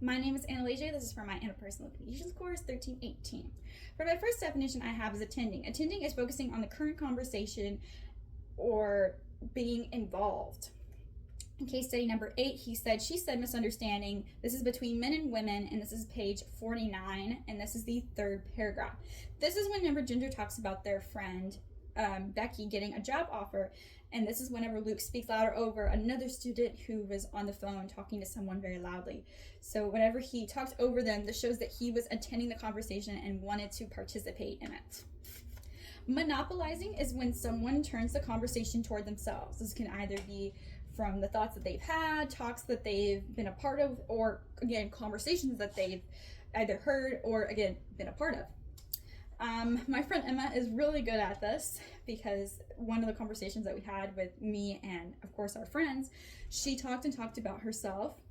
My name is Assignment-Lege. This is for my interpersonal communications course 1318. For my first definition I have is attending. Attending is focusing on the current conversation or being involved. In case study number 8, he said, she said misunderstanding. This is between men and women, and this is page 49, and this is the third paragraph. This is whenever Ginger talks about their friend Becky getting a job offer, and this is whenever Luke speaks louder over another student who was on the phone talking to someone very loudly. So whenever he talked over them, this shows that he was attending the conversation and wanted to participate in it. Monopolizing is when someone turns the conversation toward themselves. This can either be from the thoughts that they've had, talks that they've been a part of, or again, conversations that they've either heard or again, been a part of. My friend Emma is really good at this because one of the conversations that we had with me and of course our friends, she talked about herself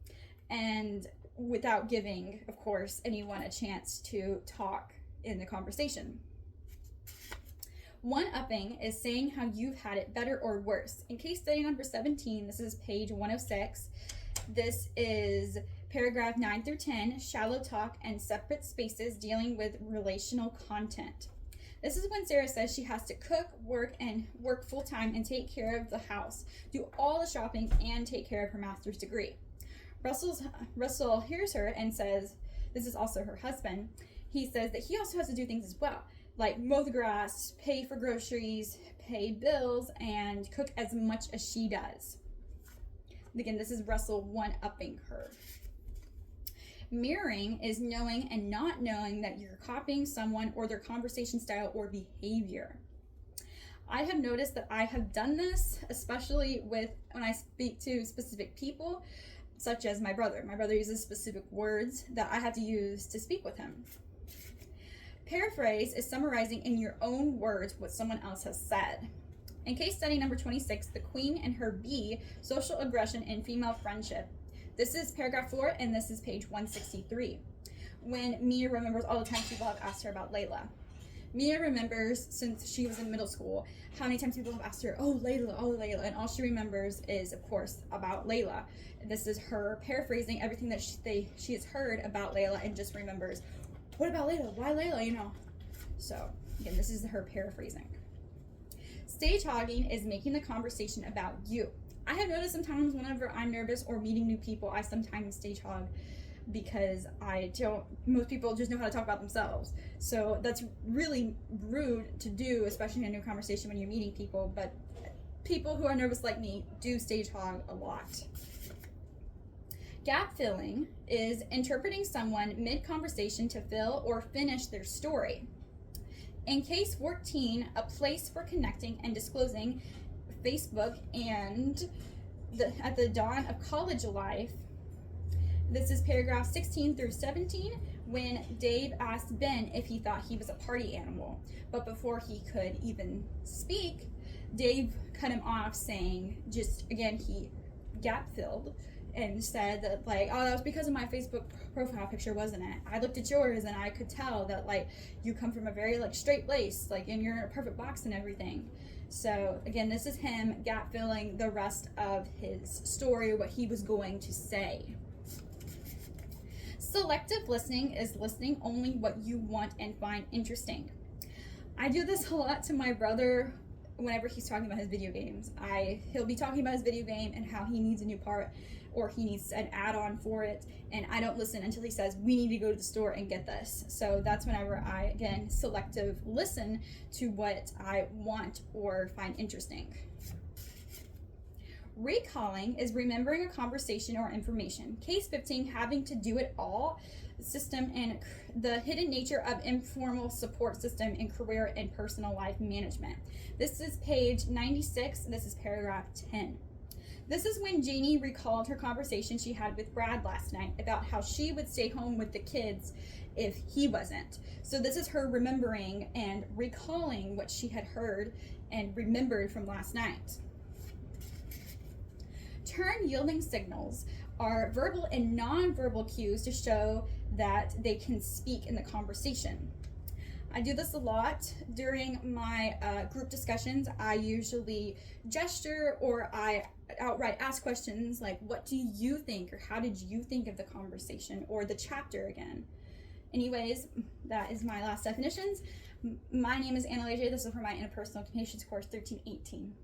and without giving, of course, anyone a chance to talk in the conversation. One-upping is saying how you've had it better or worse. In case study number 17, this is page 106. This is paragraph 9 through 10, shallow talk and separate spaces dealing with relational content. This is when Sarah says she has to cook, work full-time and take care of the house, do all the shopping and take care of her master's degree. Russell hears her and says, this is also her husband, he says that he also has to do things as well, like mow the grass, pay for groceries, pay bills, and cook as much as she does. Again, this is Russell one-upping her. Mirroring is knowing and not knowing that you're copying someone or their conversation style or behavior. I have noticed that I have done this, especially when I speak to specific people, such as my brother. My brother uses specific words that I have to use to speak with him. Paraphrase is summarizing in your own words what someone else has said. In case study number 26, the queen and her bee, social aggression in female friendship. This is paragraph 4, and this is page 163. When Mia remembers all the times people have asked her about Layla. Mia remembers, since she was in middle school, how many times people have asked her, oh, Layla, and all she remembers is, of course, about Layla. This is her paraphrasing everything that she has heard about Layla and just remembers, what about Layla? Why Layla, So, again, this is her paraphrasing. Stage hogging is making the conversation about you. I have noticed sometimes whenever I'm nervous or meeting new people, I sometimes stage hog because most people just know how to talk about themselves. So that's really rude to do, especially in a new conversation when you're meeting people, but people who are nervous like me do stage hog a lot. Gap filling is interpreting someone mid-conversation to fill or finish their story. In case 14, a place for connecting and disclosing Facebook and at the dawn of college life. This is paragraph 16 through 17, when Dave asked Ben if he thought he was a party animal. But before he could even speak, Dave cut him off saying, he gap filled and said that oh, that was because of my Facebook profile picture, wasn't it? I looked at yours and I could tell that you come from a very straight lace, and you're in a perfect box and everything. So again, this is him gap filling the rest of his story, what he was going to say. Selective listening is listening only what you want and find interesting. I do this a lot to my brother whenever he's talking about his video games. He'll be talking about his video game and how he needs a new part or he needs an add-on for it, and I don't listen until he says, we need to go to the store and get this. So that's whenever I, again, selective listen to what I want or find interesting. Recalling is remembering a conversation or information. Case 15, having to do it all system and the hidden nature of informal support system in career and personal life management. This is page 96. This is paragraph 10. This is when Janie recalled her conversation she had with Brad last night about how she would stay home with the kids if he wasn't. So this is her remembering and recalling what she had heard and remembered from last night. Turn yielding signals are verbal and non-verbal cues to show that they can speak in the conversation. I do this a lot during my group discussions. I usually gesture or I outright ask questions like, what do you think, or how did you think of the conversation or the chapter again? Anyways, that is my last definitions. My name is Assignment-Lege. This is for my Interpersonal Communications course 1318.